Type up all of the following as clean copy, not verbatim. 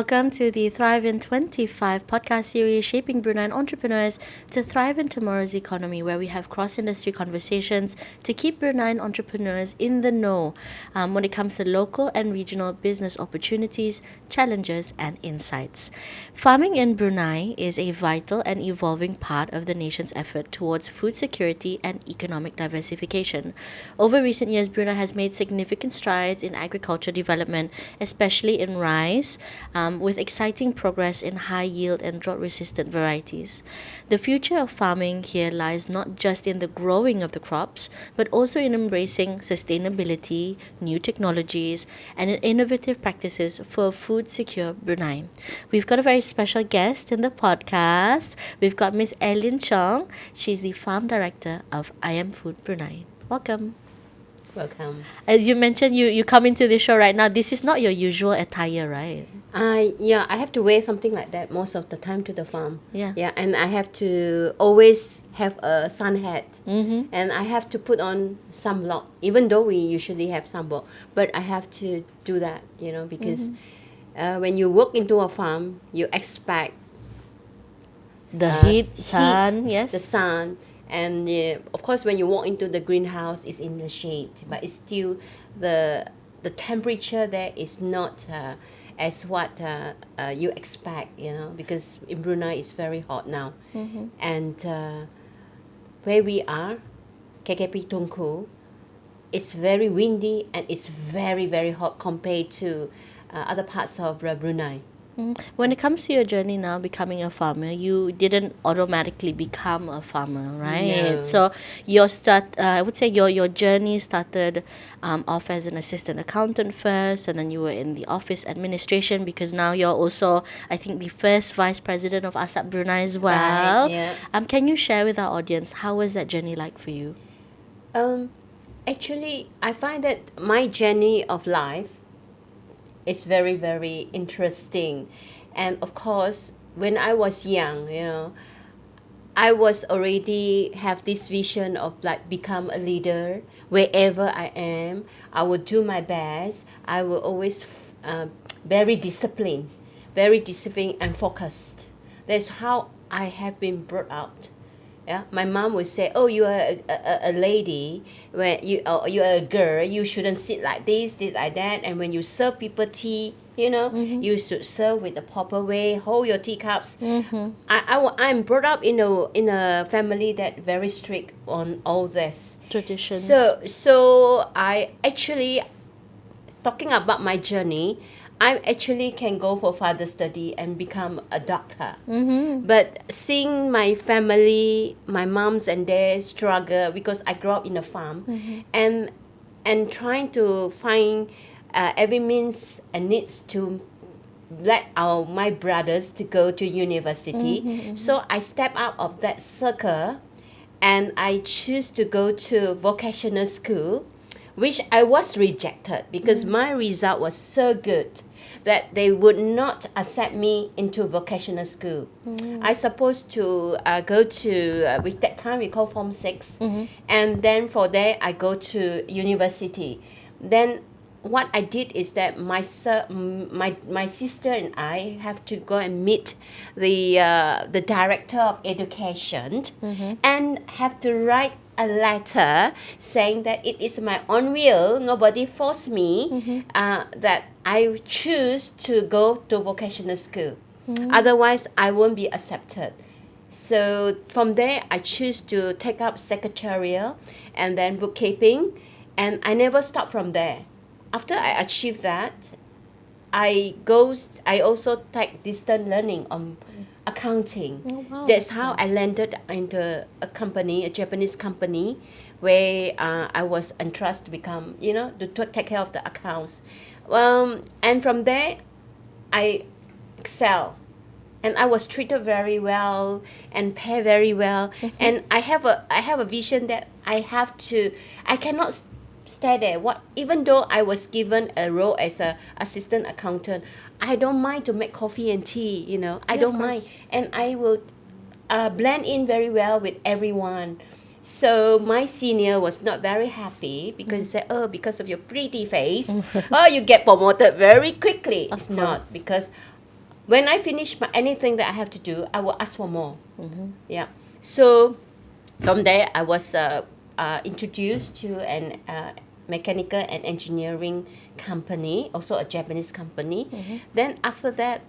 welcome to the Thrive in 25 podcast series, shaping Brunei entrepreneurs to thrive in tomorrow's economy, where we have cross-industry conversations to keep Brunei entrepreneurs in the know when it comes to local and regional business opportunities, challenges, and insights. Farming in Brunei is a vital and evolving part of the nation's effort towards food security and economic diversification. Over recent years, Brunei has made significant strides in agriculture development, especially in rice, with exciting progress in high yield and drought resistant varieties. The future of farming here lies not just in the growing of the crops, but also in embracing sustainability, new technologies, and in innovative practices for a food secure Brunei. We've got a very special guest in the podcast. We've got Miss Ellin Chong. She's the farm director of I Am Food Brunei. Welcome. Welcome. As you mentioned, you come into the show right now. This is not your usual attire, right? I have to wear something like that most of the time to the farm. Yeah. Yeah, and I have to always have a sun hat. Mm-hmm. And I have to put on sunblock, even though we usually have sunblock. But I have to do that, because when you work into a farm, you expect The heat, sun, yes. the sun. And of course, when you walk into the greenhouse, it's in the shade, but it's still the temperature there is not as what you expect, because in Brunei it's very hot now. Mm-hmm. And where we are, KKP Tunku, it's very windy and it's very, very hot compared to other parts of Brunei. When it comes to your journey now becoming a farmer, you didn't automatically become a farmer, right? No. So I would say your journey started off as an assistant accountant first, and then you were in the office administration, because now you're also, I think, the first vice president of ASAP Brunei as well. Right, yeah. Can you share with our audience, how was that journey like for you? Actually, I find that my journey of life is very, very interesting. And of course, when I was young, I was already have this vision of like become a leader wherever I am. I will do my best. I will always very disciplined and focused. That's how I have been brought up. Yeah, my mom would say, "Oh, you are a lady. When you are a girl, you shouldn't sit like this like that. And when you serve people tea, you should serve with the proper way. Hold your teacups." I'm brought up in a family that very strict on all this Traditions. So I actually, talking about my journey, I actually can go for further study and become a doctor. But seeing my family, my moms and dads struggle, because I grew up in a farm, and trying to find every means and needs to let my brothers to go to university. So I step out of that circle, and I choose to go to vocational school, which I was rejected because my result was so good that they would not accept me into vocational school. I supposed to go to, with that time we call Form 6, and then for there I go to university. Then what I did is that my sister and I have to go and meet the director of education, and have to write a letter saying that it is my own will, nobody forced me, that I choose to go to vocational school. Otherwise, I won't be accepted. So from there, I choose to take up secretarial and then bookkeeping, and I never stop from there. After I achieve that, I also take distance learning on accounting. Oh, wow, That's that's how I landed into a Japanese company, where I was entrusted to become, to take care of the accounts. And from there, I excel. And I was treated very well and paid very well. And I have a vision that I cannot stay there. Even though I was given a role as a assistant accountant, I don't mind to make coffee and tea. I don't mind, and I will blend in very well with everyone. So my senior was not very happy because he said, "Oh, because of your pretty face, you get promoted very quickly." It's not, because when I finish anything that I have to do, I will ask for more. Yeah. So from there, I was introduced to an mechanical and engineering company, also a Japanese company. Then after that,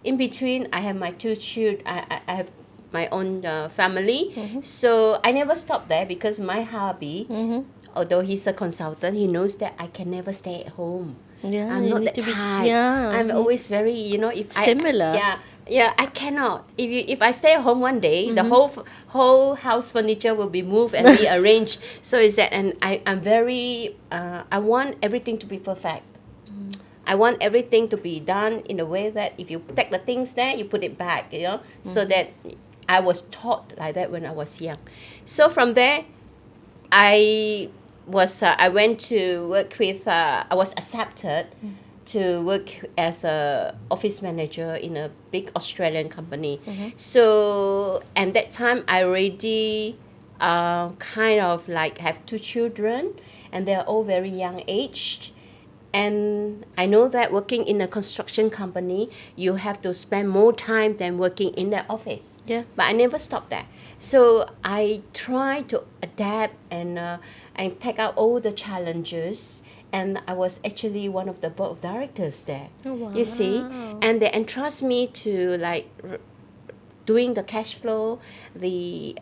in between, I have my two children. I have my own family. So I never stopped there because my hubby, although he's a consultant, he knows that I can never stay at home. Yeah, I'm you not need that to be. type. Yeah. I'm always very, if Similar. I cannot. If I stay at home one day, the whole house furniture will be moved and rearranged. So is that, and I'm very, I want everything to be perfect. I want everything to be done in a way that if you take the things there, you put it back, so that I was taught like that when I was young. So from there, I went to work with, I was accepted to work as a office manager in a big Australian company. So, and that time I already kind of like have two children, and they're all very young aged. And I know that working in a construction company, you have to spend more time than working in the office. Yeah. But I never stopped that. So I try to adapt and take out all the challenges. And I was actually one of the board of directors there. Oh, wow. You see? And they entrust me to doing the cash flow, the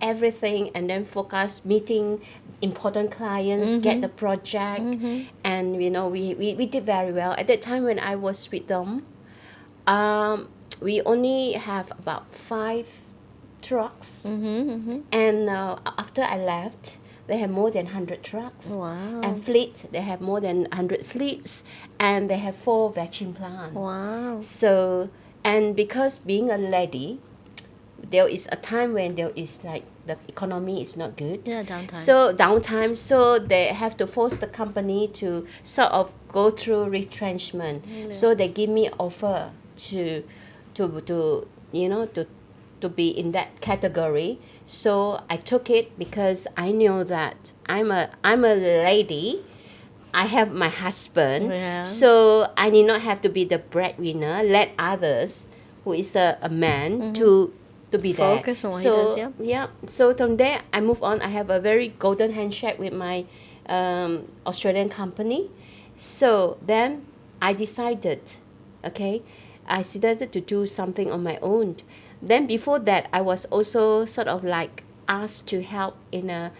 everything, and then forecast meeting important clients, get the project, and we did very well. At that time when I was with them, we only have about 5 trucks, and after I left, they have more than 100 trucks. Wow. And fleet, they have more than 100 fleets, and they have 4 vacuum plants. Wow. So, and because being a lady, there is a time when there is like the economy is not good. Yeah, downtime. So downtime, so they have to force the company to sort of go through retrenchment. Really? So they give me offer to be in that category. So I took it because I know that I'm a lady. I have my husband, Yeah. so I need not have to be the breadwinner. Let others, who is a man, to be Focus there. on what he does, yeah. Yeah. So from there, I move on. I have a very golden handshake with my Australian company. So then I decided to do something on my own. Then before that, I was also sort of like asked to help in a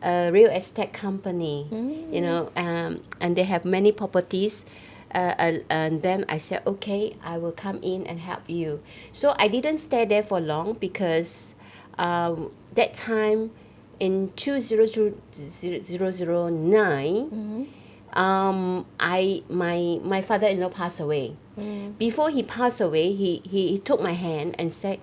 real estate company, and they have many properties. And then I said, okay, I will come in and help you. So I didn't stay there for long because that time in 2009, my father-in-law passed away. Before he passed away, he took my hand and said,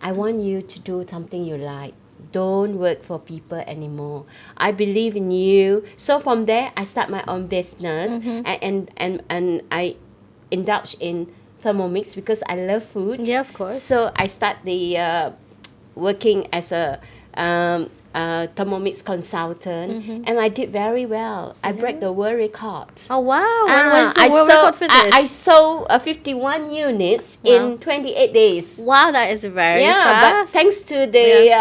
I want you to do something you like. Don't work for people anymore. I believe in you. So from there, I start my own business, and I indulge in Thermomix because I love food. Yeah, of course. So I start the working as a Thermomix consultant, and I did very well. I break the world record. Oh, wow. When was the world record for this? I sold 51 units in 28 days. Wow, that is very But fast. thanks to the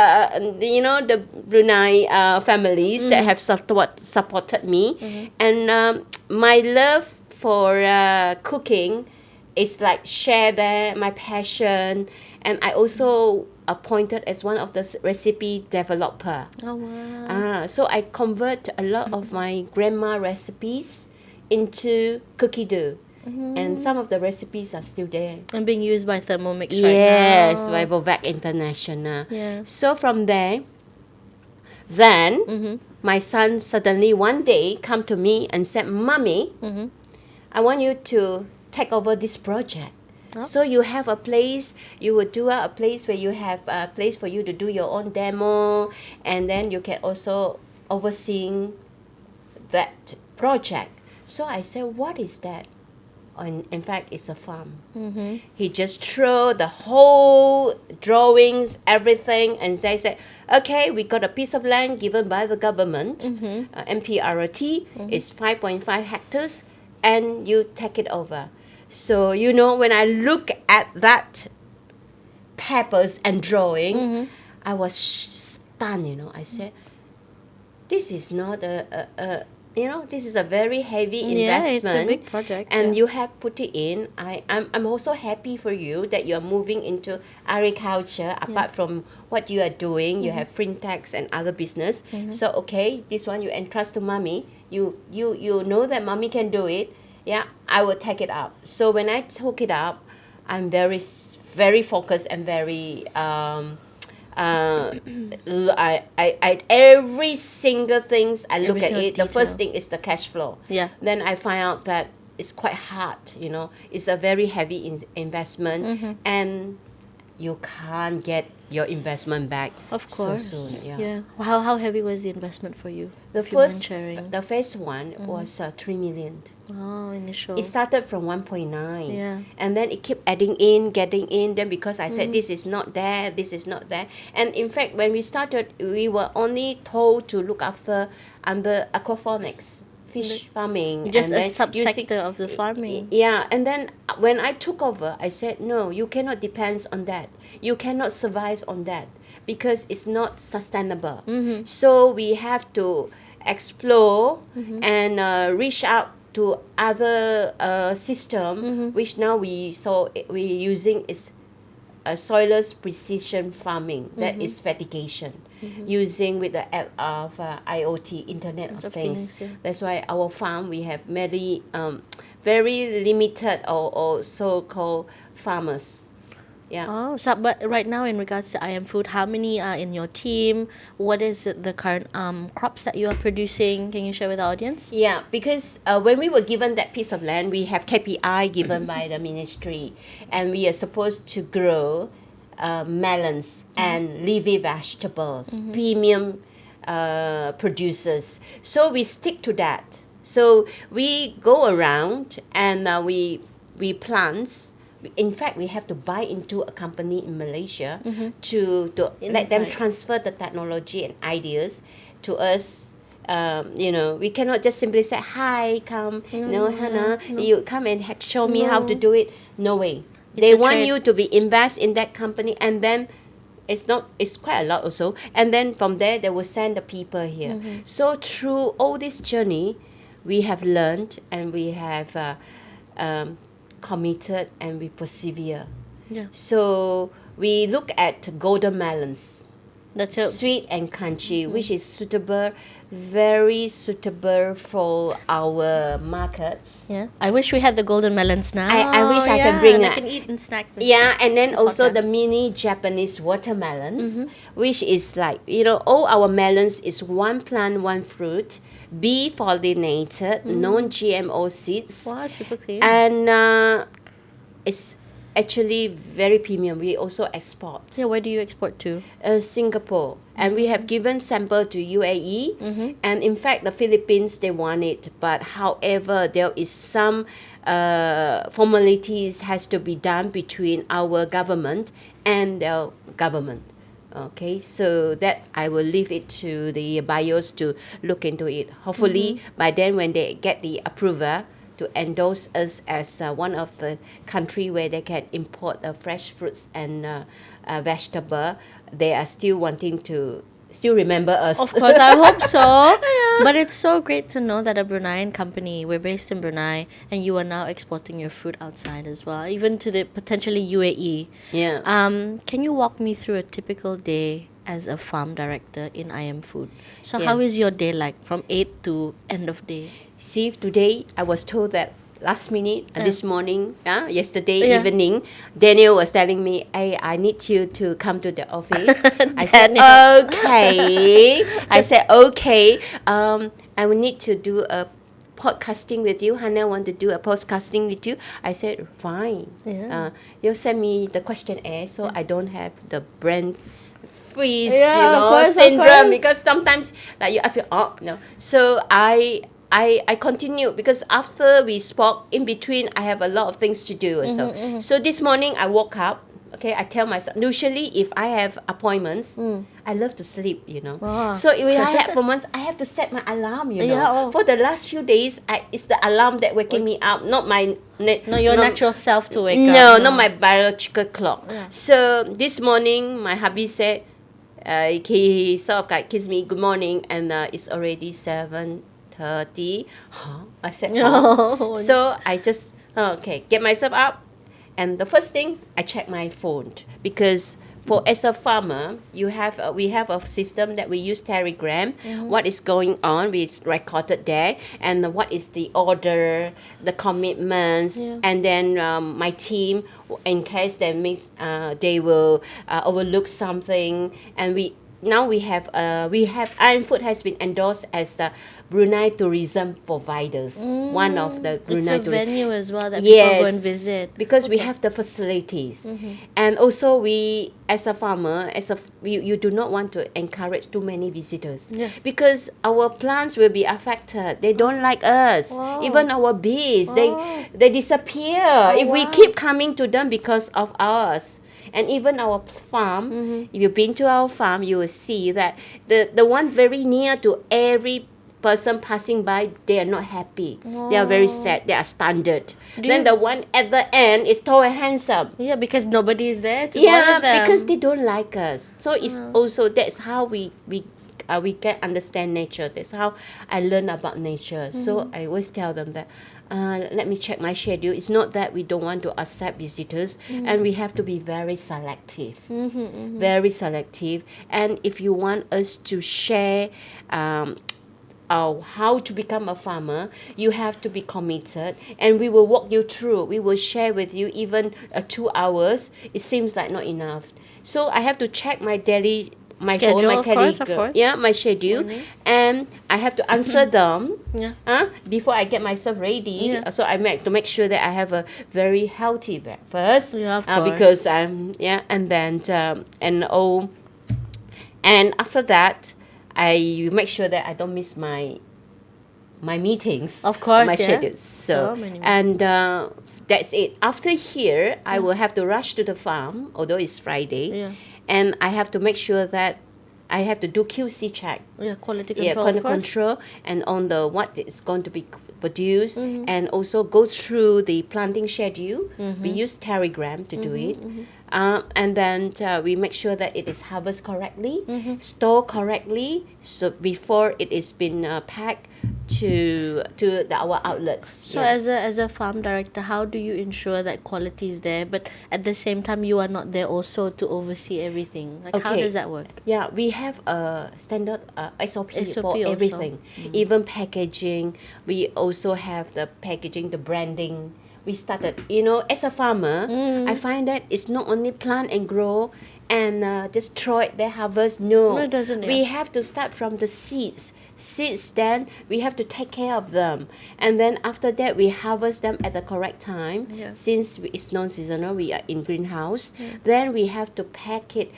Brunei families that have supported me, and my love for cooking is like share there, my passion, and I also appointed as one of the recipe developer. Oh, wow. So I convert a lot of my grandma recipes into cookie dough. And some of the recipes are still there. And being used by Thermomix right now. Yes, by Vovac International. Yeah. So from there, then my son suddenly one day come to me and said, Mommy, I want you to take over this project. Oh. So you have a place, you would do a place where you have a place for you to do your own demo, and then you can also overseeing that project. So I said, what is that? In fact, it's a farm. He just threw the whole drawings, everything, and they said, okay, we got a piece of land given by the government, MPRT, it's 5.5 hectares, and you take it over. So, you know, when I look at that papers and drawing, I was stunned, you know. I said, this is not you know, this is a very heavy Yeah, it's a investment. big project. And yeah. you have put it in. I'm also happy for you that you're moving into agriculture apart from what you are doing. You have fintechs and other business. So, okay, this one you entrust to mommy. You know that mommy can do it. Yeah, I will take it up. So when I took it up, I'm very focused and very I every single things I look Every at single it. The first detail. thing is the cash flow. Yeah. Then I find out that it's quite hard. You know, it's a very heavy investment, and you can't get your investment back Of so course. soon. Yeah. How heavy was the investment for you? The if you mind first, sharing. the first one was 3 million. Oh, initial. It started from 1.9. Yeah. And then it kept adding in, getting in. Then because I said this is not there, this is not there. And in fact, when we started, we were only told to look after under aquaponics, fish farming. Just and a then subsector of the farming. Yeah, and then when I took over, I said, no, you cannot depend on that. You cannot survive on that because it's not sustainable. So we have to explore and reach out to other system, which now we're using is soilless precision farming. That is fertigation, using with the app of IoT, Internet of Things. Yeah. That's why our farm we have very limited or so-called farmers. Yeah. Oh, so but right now in regards to IM Food, how many are in your team? What is the current crops that you are producing? Can you share with the audience? Yeah, because when we were given that piece of land, we have KPI given by the ministry, and we are supposed to grow melons and leafy vegetables, premium producers. So we stick to that. So we go around and we plant. In fact, we have to buy into a company in Malaysia to let them transfer the technology and ideas to us. You know, we cannot just simply say, hi, come, Hannah, you come and show me how to do it. No way. They want you to be invest in that company, and then it's quite a lot also. And then from there, they will send the people here. So through all this journey, we have learned and we have committed and we persevere. Yeah. So we look at golden melons. That's it. Sweet and crunchy, which is very suitable for our markets. Yeah. I wish we had the golden melons now. I wish I can bring and that. I can eat and snack. With Yeah, and then also podcast. the mini Japanese watermelons, which is like, all our melons is one plant, one fruit, bee pollinated, non-GMO seeds. Wow, super clean. And it's actually very premium. We also export. Yeah, where do you export to? Singapore, and we have given sample to UAE, and in fact the Philippines they want it, but however there is some formalities has to be done between our government and their government. Okay, so that I will leave it to the bios to look into it. Hopefully by then when they get the approval to endorse us as one of the country where they can import fresh fruits and vegetable, they are still wanting to still remember us. Of course, I hope so. But it's so great to know that a Bruneian company, we're based in Brunei, and you are now exporting your fruit outside as well, even to the potentially UAE. Yeah. Can you walk me through a typical day as a farm director in IM Food? So Yeah. how is your day like from 8 to end of day? See, today I was told that last minute, this morning, yesterday Yeah. evening, Daniel was telling me, hey, I need you to come to the office. I said, Daniel. okay. I said, okay. I will need to do a podcasting with you. Hannah want to do a podcasting with you. I said, fine. Yeah. You send me the questionnaire so I don't have the brain freeze, Yeah, of course, of syndrome, course. because sometimes like you ask, no. So I continued because after we spoke, in between I have a lot of things to do. So this morning I woke up okay, I tell myself, usually if I have appointments, I love to sleep, Wow. So if I have appointments, I have to set my alarm, Yeah, oh. For the last few days, it's the alarm that waking me up, not my... Not your natural self to wake No, up. not my biological clock. Yeah. So this morning, my hubby said, he sort of like kissed me, good morning, and it's already 7:30. Huh? I said, huh? No. So I just, okay, get myself up. And the first thing, I check my phone because as a farmer, we have a system that we use Telegram. What is going on, it's recorded there, and what is the order, the commitments, and then my team, in case they will overlook something, and we have Iron Food has been endorsed as the Brunei tourism providers, one of the It's Brunei a venue as well that Yes, people go and visit. because we have the facilities, and also we as a farmer, you do not want to encourage too many visitors, because our plants will be affected. They don't like us. Wow. Even our bees, Wow. they disappear if we wow. keep coming to them because of us. And even our farm, if you've been to our farm, you will see that the one very near to every person passing by, they are not happy. They are very sad. They are stunned. Then the one at the end is tall and handsome. Yeah, because nobody is there to Yeah, bother them. because they don't like us. So it's also, that's how we can understand nature. That's how I learn about nature. So I always tell them that, let me check my schedule. It's not that we don't want to accept visitors, and we have to be very selective. Very selective. And if you want us to share how to become a farmer, you have to be committed, and we will walk you through. We will share with you even 2 hours. It seems like not enough. So I have to check my daily Schedule, phone, my of course, of course. yeah, my schedule, and I have to answer them Yeah. before I get myself ready. Yeah. So I make sure that I have a very healthy breakfast. Yeah, of course. Because and then and after that, I make sure that I don't miss my meetings. Of course, my yeah. schedules. So many and that's it. After here, I will have to rush to the farm, although it's Friday, Yeah. and I have to make sure that I have to do QC check. Yeah, quality control. Yeah, quality of course. control, and on the what is going to be produced, and also go through the planting schedule. We use Telegram to do it, and then we make sure that it is harvested correctly, stored correctly, so before it is been packed to our outlets. So as a farm director, how do you ensure that quality is there, but at the same time you are not there also to oversee everything? Like how Okay. does that work? Yeah, we have a standard SOP SOP for also. everything, even packaging. We also have the packaging, the branding. We started, as a farmer, I find that it's not only plant and grow and destroy their harvest. No, No, it doesn't, we yeah. have to start from the seeds. Then we have to take care of them, and then after that we harvest them at the correct time. Yeah. Since it's non-seasonal, we are in greenhouse. Then we have to pack it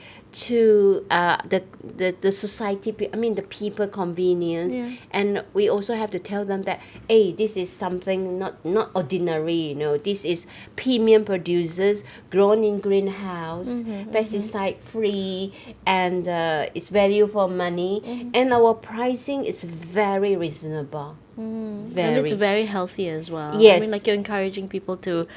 to the society, the people convenience. Yeah. And we also have to tell them that, hey, this is something not ordinary. This is premium producers grown in greenhouse, pesticide free, and it's value for money, and our pricing is very reasonable. And it's very healthy as well. I Yes. mean, like you're encouraging people to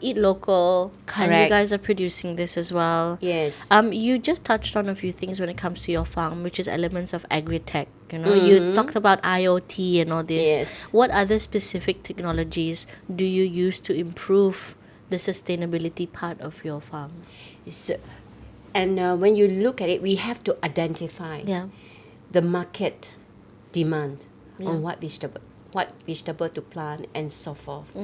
eat local. And you Correct. guys are producing this as well. Yes. You just touched on a few things when it comes to your farm, which is elements of agri-tech. You talked about IoT and all this. Yes. What other specific technologies do you use to improve the sustainability part of your farm? So, and when you look at it, we have to identify Yeah. the market demand on what vegetable to plant and so forth.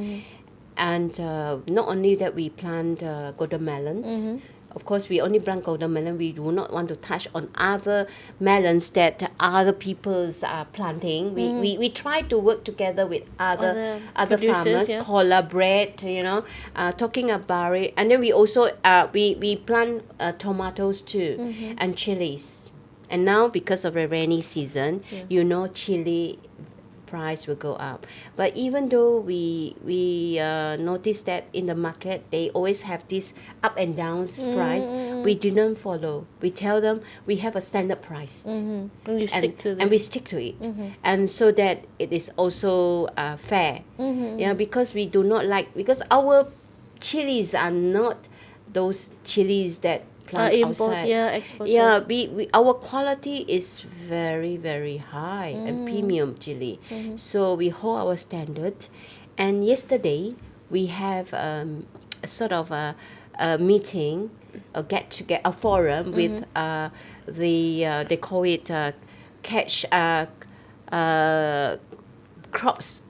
And not only that, we plant golden melons. Of course, we only plant golden melon. We do not want to touch on other melons that other people's are planting. We try to work together with other producers, farmers, yeah. collaborate, talking about it. And then we also we plant tomatoes too, and chilies. And now because of the rainy season, chili price will go up. But even though we notice that in the market they always have this up and downs price, we didn't follow. We tell them we have a standard price, And you stick to this. and we stick to it, and so that it is also fair. Because we do not like, because our chilies are not those chilies that plant import, outside. exported. Yeah, we our quality is very, very high and premium chili. So we hold our standard. And yesterday we have a sort of a meeting, a forum with they call it catch crops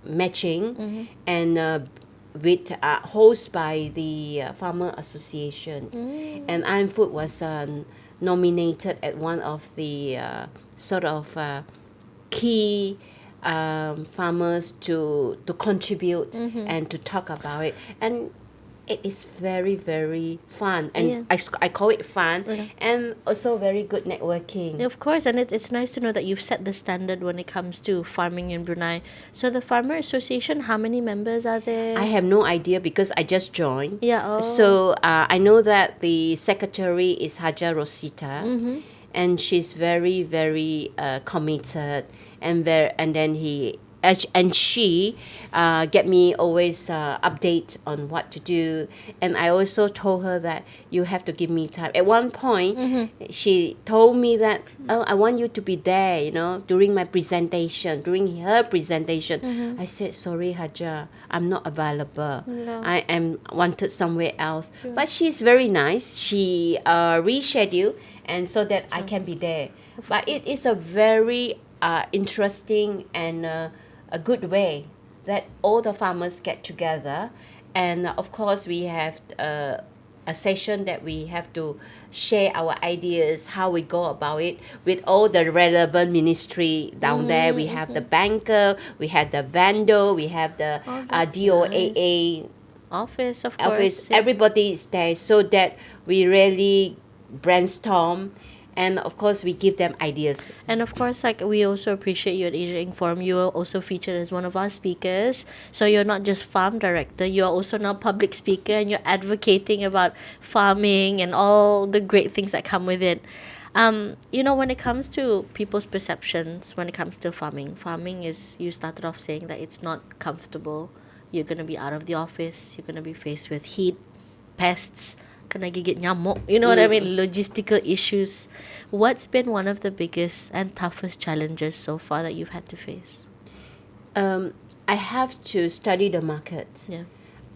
matching, and with hosted by the Farmer Association, and Iron Food was nominated at one of the sort of key farmers to contribute and to talk about it, and it is very, very fun, and I call it fun, and also very good networking. Of course, and it's nice to know that you've set the standard when it comes to farming in Brunei. So the Farmer Association, how many members are there? I have no idea because I just joined. Yeah. So I know that the secretary is Haja Rosita, and she's very, very committed, and she get me always update on what to do. And I also told her that you have to give me time. At one point, she told me that, I want you to be there, during my presentation, during her presentation. I said, sorry, Haja, I'm not available. No. I am wanted somewhere else. Sure. But she's very nice. She rescheduled, and so that I can be there. But it is a very interesting and a good way that all the farmers get together, and of course we have a session that we have to share our ideas, how we go about it with all the relevant ministry down there. We have the banker, we have the vendor, we have the DOAA nice. Office, of course. Everybody is there, so that we really brainstorm. And of course, we give them ideas. And of course, we also appreciate you at Asia Inform. You are also featured as one of our speakers. So you're not just farm director, you're also now public speaker, and you're advocating about farming and all the great things that come with it. When it comes to people's perceptions, when it comes to farming is, you started off saying that it's not comfortable. You're going to be out of the office. You're going to be faced with heat, pests, kena gigit nyamuk, what I mean, logistical issues. What's been one of the biggest and toughest challenges so far that you've had to face? I have to study the market. Yeah.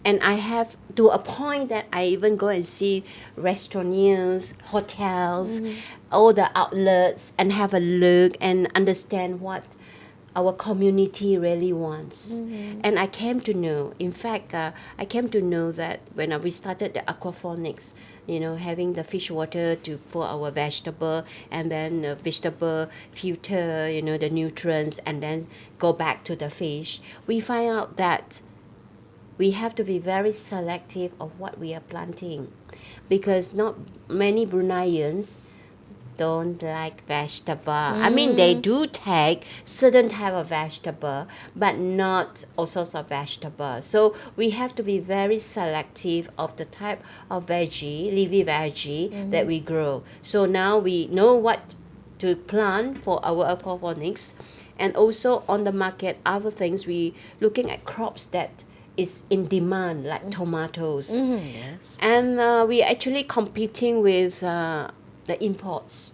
And I have, to a point that I even go and see restaurants, hotels, all the outlets, and have a look and understand what our community really wants. And I came to know, in fact, I came to know that when we started the aquaponics, having the fish water for our vegetable, and then the vegetable filter, the nutrients, and then go back to the fish, we find out that we have to be very selective of what we are planting, because not many Bruneians don't like vegetable. I mean, they do take certain type of vegetable, but not all sorts of vegetable. So we have to be very selective of the type of leafy veggie that we grow. So now we know what to plant for our aquaponics, and also on the market, other things, we looking at crops that is in demand, like tomatoes. Yes. And we actually competing with the imports.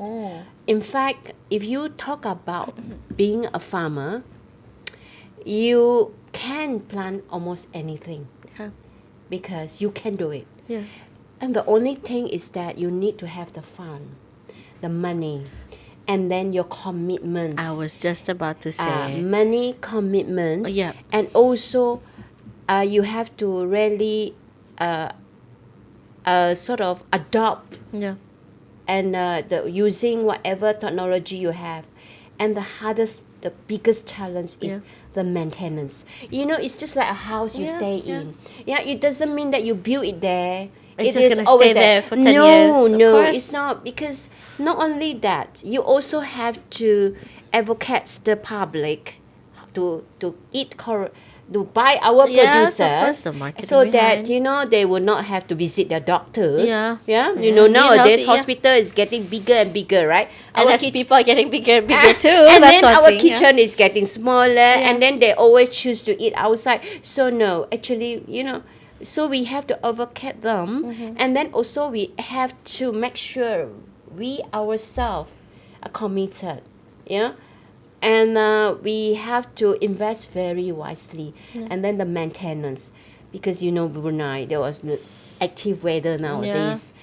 In fact, if you talk about being a farmer, you can plant almost anything, because you can do it. Yeah. And the only thing is that you need to have the fund, the money, and then your commitments. I was just about to say. Money, commitments, Yeah. and also you have to really sort of adopt and using whatever technology you have. And the biggest challenge is the maintenance. It's just like a house you stay in. Yeah, it doesn't mean that you build it there It's it just is gonna always stay there for 10 no, years. Of no, course. it's not, because not only that, you also have to advocate the public to to buy our Yes, of course, producers, the marketing so that behind. they will not have to visit their doctors. Yeah. Yeah, Yeah, need nowadays healthy, yeah. hospital is getting bigger and bigger, right? And Our as kit- people are getting bigger and bigger too, and that's then one our thing, yeah. kitchen is getting smaller, Yeah. and then they always choose to eat outside. So no, actually, so we have to advocate them, Mm-hmm. and then also we have to make sure we ourselves are committed, you know and we have to invest very wisely. And then the maintenance, because Brunei, there was no active weather nowadays.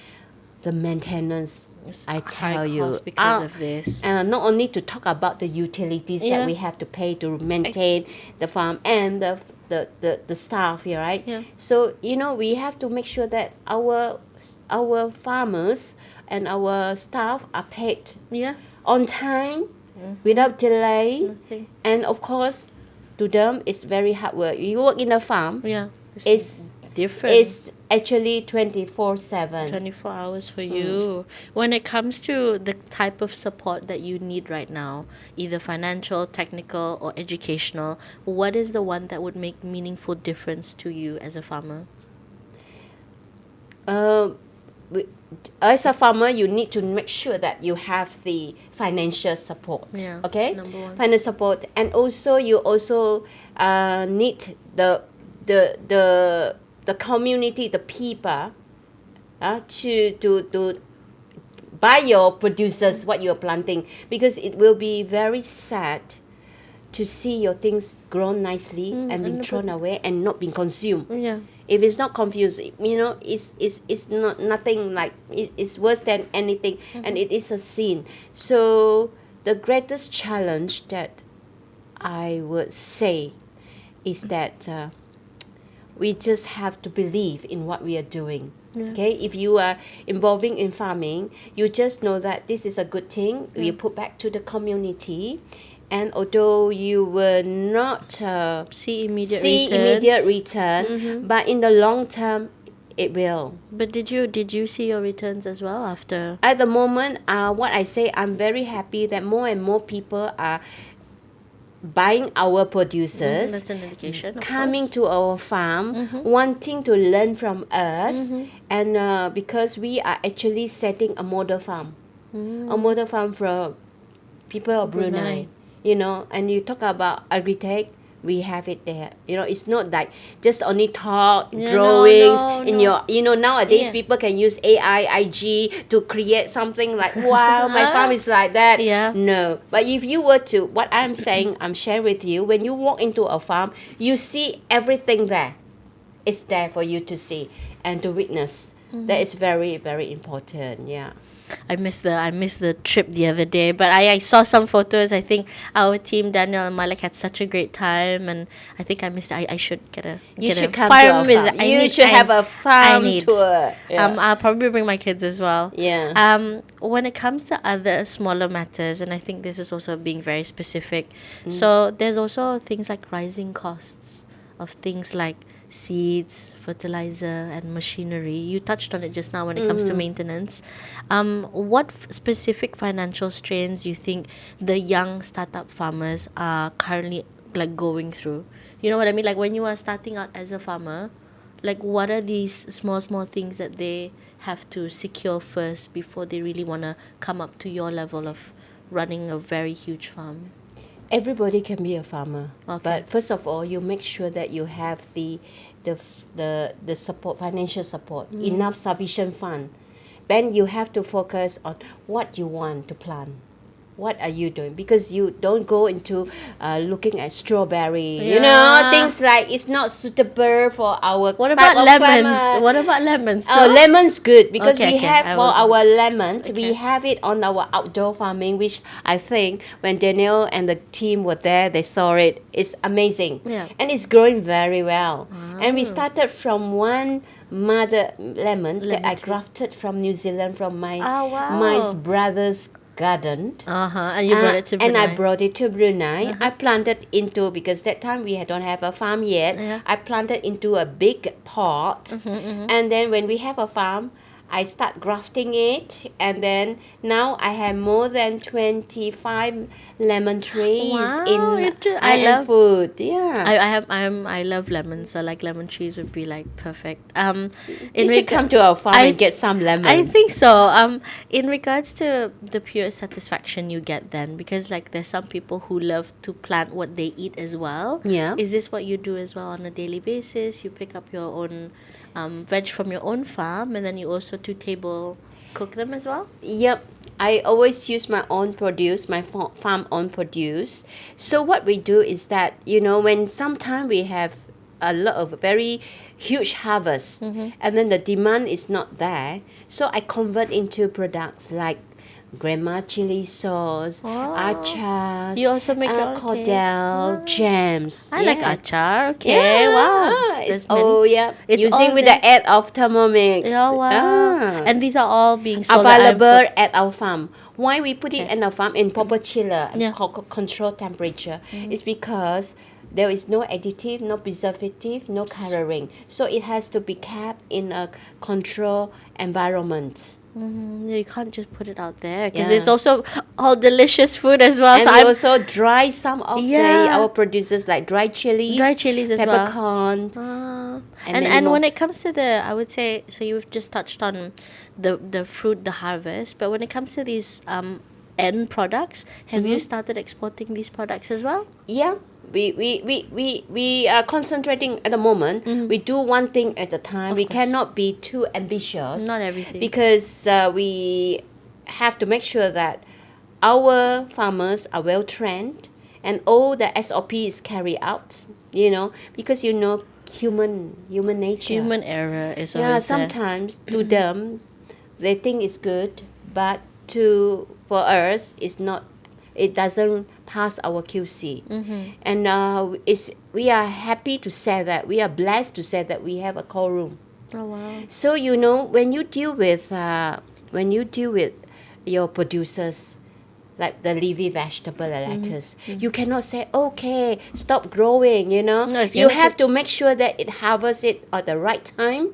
The maintenance, It's I high tell you, cost because of this. and not only to talk about the utilities Yeah. that we have to pay to maintain the farm, and the staff here, right? Yeah. So we have to make sure that our farmers and our staff are paid Yeah. on time, without delay. Nothing. And of course, to them, it's very hard work. You work in a farm, Yeah. it's different. it's actually 24/7. 24 hours for you. When it comes to the type of support that you need right now, either financial, technical, or educational, what is the one that would make meaningful difference to you as a farmer? As a farmer, you need to make sure that you have the financial support. Yeah, Okay, number one. financial support, and also you also need the community, the people, to buy your producers what you're planting, because it will be very sad to see your things grown nicely and being thrown away and not being consumed. Yeah. If it's not confused, it's not nothing, like it's worse than anything, and it is a sin. So the greatest challenge that I would say is that we just have to believe in what we are doing. Yeah. Okay, if you are involving in farming, you just know that this is a good thing. You put back to the community, and although you will not See immediate see returns. immediate return, but in the long term, it will. But did you see your returns as well after? At the moment, what I say, I'm very happy that more and more people are buying our producers, That's an indication. Of coming course. to our farm, wanting to learn from us, and because we are actually setting a model farm, for people of Brunei. And you talk about agri-tech, we have it there. It's not like just only talk, Yeah, drawings in no. your, nowadays Yeah. people can use AI, IG to create something like, wow, my farm is like that. Yeah. No. But if you were to, what I'm saying, I'm sharing with you, when you walk into a farm, you see everything there. It's there for you to see and to witness. That is very, very important. Yeah. I missed the trip the other day, but I saw some photos. I think our team, Daniel and Malik, had such a great time, and I think I missed it. I should You get should a come farm to our visit. farm. You should have a farm need. tour. Yeah. I'll probably bring my kids as well. Yeah. When it comes to other smaller matters, and I think this is also being very specific. So there's also things like rising costs of things like seeds, fertilizer, and machinery. You touched on it just now when it comes to maintenance. What specific financial strains you think the young startup farmers are currently like going through? You know what I mean? Like when you are starting out as a farmer, like what are these small things that they have to secure first before they really want to come up to your level of running a very huge farm? Everybody can be a farmer, Okay. but first of all, you make sure that you have the support, financial support, enough sufficient fund. Then you have to focus on what you want to plant. What are you doing? Because you don't go into looking at strawberry. Yeah. Things like it's not suitable for our. What type about of lemons? climate. What about lemons? Oh, though? lemon's good because Okay, we okay, have I for will- our lemon, we Okay. have it on our outdoor farming, which I think when Daniel and the team were there, they saw it. It's amazing. Yeah. And it's growing very well. And we started from one mother lemon that I tree. grafted from New Zealand from my Oh, wow. my brother's garden. And you brought it to And I Brunei. brought it to Brunei. I planted into, because that time we don't have a farm yet. Yeah. I planted into a big pot. And then when we have a farm, I start grafting it, and then now I have more than 25 lemon trees Wow, in I and love food. Yeah. I love lemons, so like lemon trees would be like perfect. In You should come to our farm and get some lemons. I think so. In regards to the pure satisfaction you get then, because like there's some people who love to plant what they eat as well. Yeah. Is this what you do as well on a daily basis? You pick up your own veg from your own farm, and then you also to table cook them as well? Yep. I always use my own produce, my farm own produce. So what we do is that, when sometime we have a lot of very huge harvest, and then the demand is not there, so I convert into products like grandma chili sauce, achars, You also make your own cordel, jams. I like achar. Okay, wow. It's There's many. It's using all with there. the aid of Thermomix. Oh, wow. And these are all being sold Available at our farm. Why we put it Okay. in our farm in proper chiller and Yeah. control temperature? It's because there is no additive, no preservative, no coloring. So it has to be kept in a controlled environment. You can't just put it out there because Yeah. it's also all delicious food as well. And So we I'm also dry some of our producers like dry chilies, dry chilies as well. peppercorn. And many when more. it comes to I would say, so you've just touched on the fruit, the harvest, but when it comes to these end products, have you started exporting these products as well? Yeah, we are concentrating at the moment. We do one thing at a time. We cannot be too ambitious. Not everything. Because we have to make sure that our farmers are well trained and all the SOP is carried out. Because human nature. Human error is Yeah, always there. sometimes to them they think it's good, but for us it's not. It doesn't pass our QC, and we are happy to say that we are blessed to say that we have a cold room. Oh wow. So when you deal with your producers, like the leafy vegetable, the lettuce, you cannot say, okay, stop growing. No, it's You gonna have to make sure that it harvests it at the right time,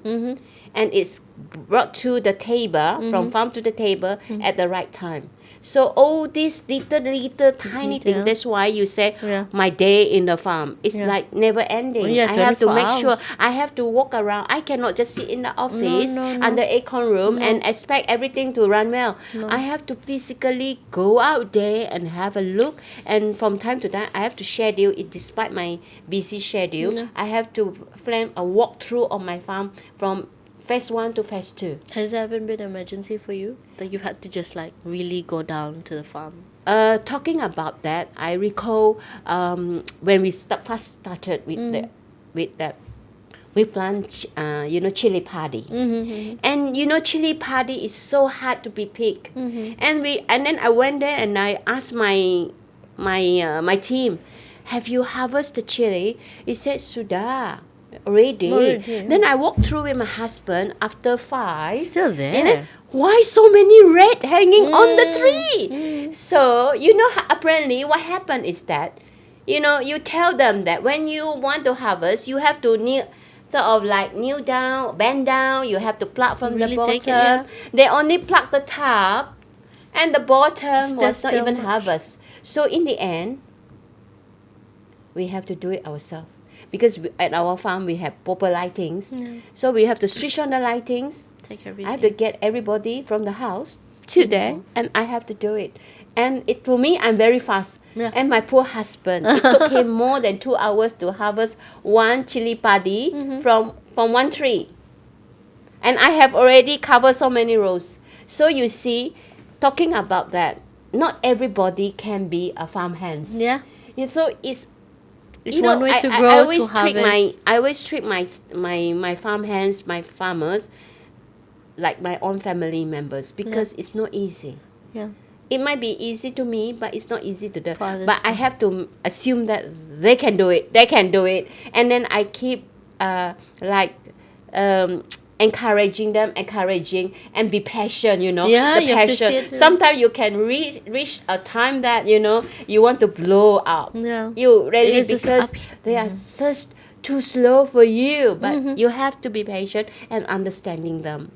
and it's brought to the table from farm to the table at the right time. So all these little tiny things. That's why you say my day in the farm is like never ending. Yeah, I have to 24 make sure. hours. I have to walk around. I cannot just sit in the office under aircon room and expect everything to run well. I have to physically go out there and have a look. And from time to time, I have to schedule it. Despite my busy schedule, I have to plan a walkthrough on my farm from phase 1 to phase 2. Has there ever been an emergency for you that you've had to just like really go down to the farm? Talking about that, I recall when we first started with that. We plant, chili padi, and chili padi is so hard to be picked. And then I went there and I asked my team, have you harvested chili? He said, Sudah. Already. Then I walked through with my husband after 5. Still there. And then, why so many red hanging on the tree? So, apparently what happened is that, you tell them that when you want to harvest, you have to kneel down, bend down, you have to pluck from Really the take bottom. it, They only pluck the top and the bottom was not still even much. harvest. So in the end, we have to do it ourselves. Because at our farm we have proper lightings, so we have to switch on the lightings. Take everything. I have to get everybody from the house to there, and I have to do it. And for me, I'm very fast. Yeah. And my poor husband, it took him more than 2 hours to harvest one chili padi from one tree. And I have already covered so many rows. So you see, talking about that, not everybody can be a farm hands. Yeah. So it's one way to grow, I always to harvest. I always treat my farm hands, my farmers, like my own family members because it's not easy. Yeah. It might be easy to me, but it's not easy to them. For others, But I have to assume that they can do it. They can do it, and then I keep encouraging them, and be patient, Yeah, the you have to see passion. it. Sometimes you can reach a time that, you want to blow up. Yeah. You really, It's just because up. they are just too slow for you, but you have to be patient and understanding them.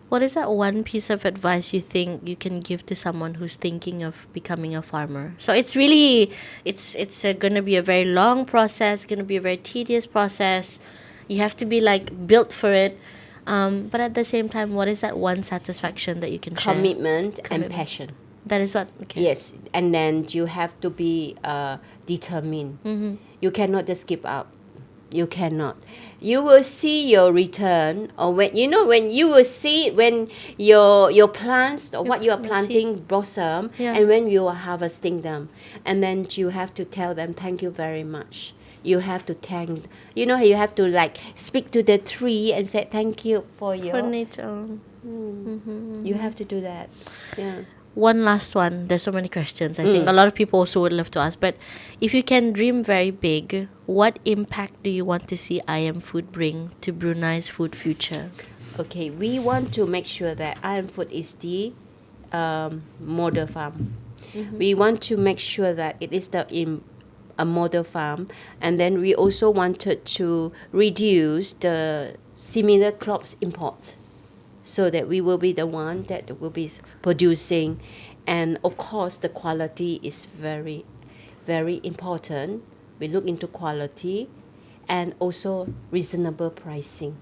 What is that one piece of advice you think you can give to someone who's thinking of becoming a farmer? So it's really, it's going to be a very long process, going to be a very tedious process. You have to be like built for it. But at the same time, what is that one satisfaction that you can share? Commitment and Commitment. passion. That is what, okay. Yes, and then you have to be determined. You cannot just give up. You cannot. You will see your return, or when you will see when your plants or what you are your planting blossom, Yeah. and when you are harvesting them, and then you have to tell them thank you very much. You have to thank. You have to like speak to the tree and say thank you for For your. nature. You have to do that. Yeah. One last one. There's so many questions. I think a lot of people also would love to ask. But if you can dream very big, what impact do you want to see I Am Food bring to Brunei's food future? Okay, we want to make sure that Iron Food is the model farm. We want to make sure that it is a model farm, and then we also wanted to reduce the similar crops import, so that we will be the one that will be producing, and of course the quality is very, very important. We look into quality, and also reasonable pricing.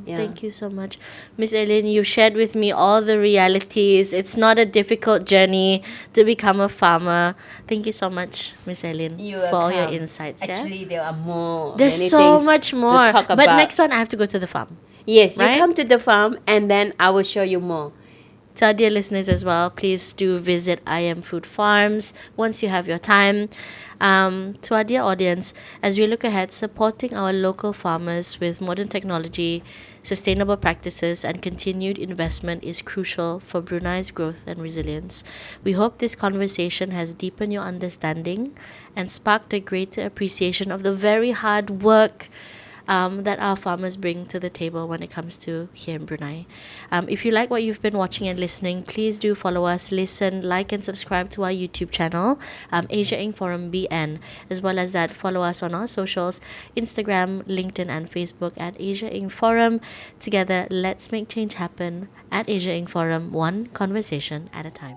Yeah. Thank you so much. Miss Ellin, you shared with me all the realities. It's not a difficult journey to become a farmer. Thank you so much, Miss Ellin, for all your insights. Actually, there are more. There's many so things much more. to talk But about. next one, I have to go to the farm. Yes, you right? come to the farm, and then I will show you more. To our dear listeners as well, please do visit I Am Food Farms once you have your time. To our dear audience, as we look ahead, supporting our local farmers with modern technology, sustainable practices, and continued investment is crucial for Brunei's growth and resilience. We hope this conversation has deepened your understanding and sparked a greater appreciation of the very hard work that our farmers bring to the table when it comes to here in Brunei. If you like what you've been watching and listening, please do follow us, listen, like, and subscribe to our YouTube channel, Asia Inc. Forum BN. As well as that, follow us on our socials, Instagram, LinkedIn, and Facebook at Asia Inc. Forum. Together, let's make change happen at Asia Inc. Forum, one conversation at a time.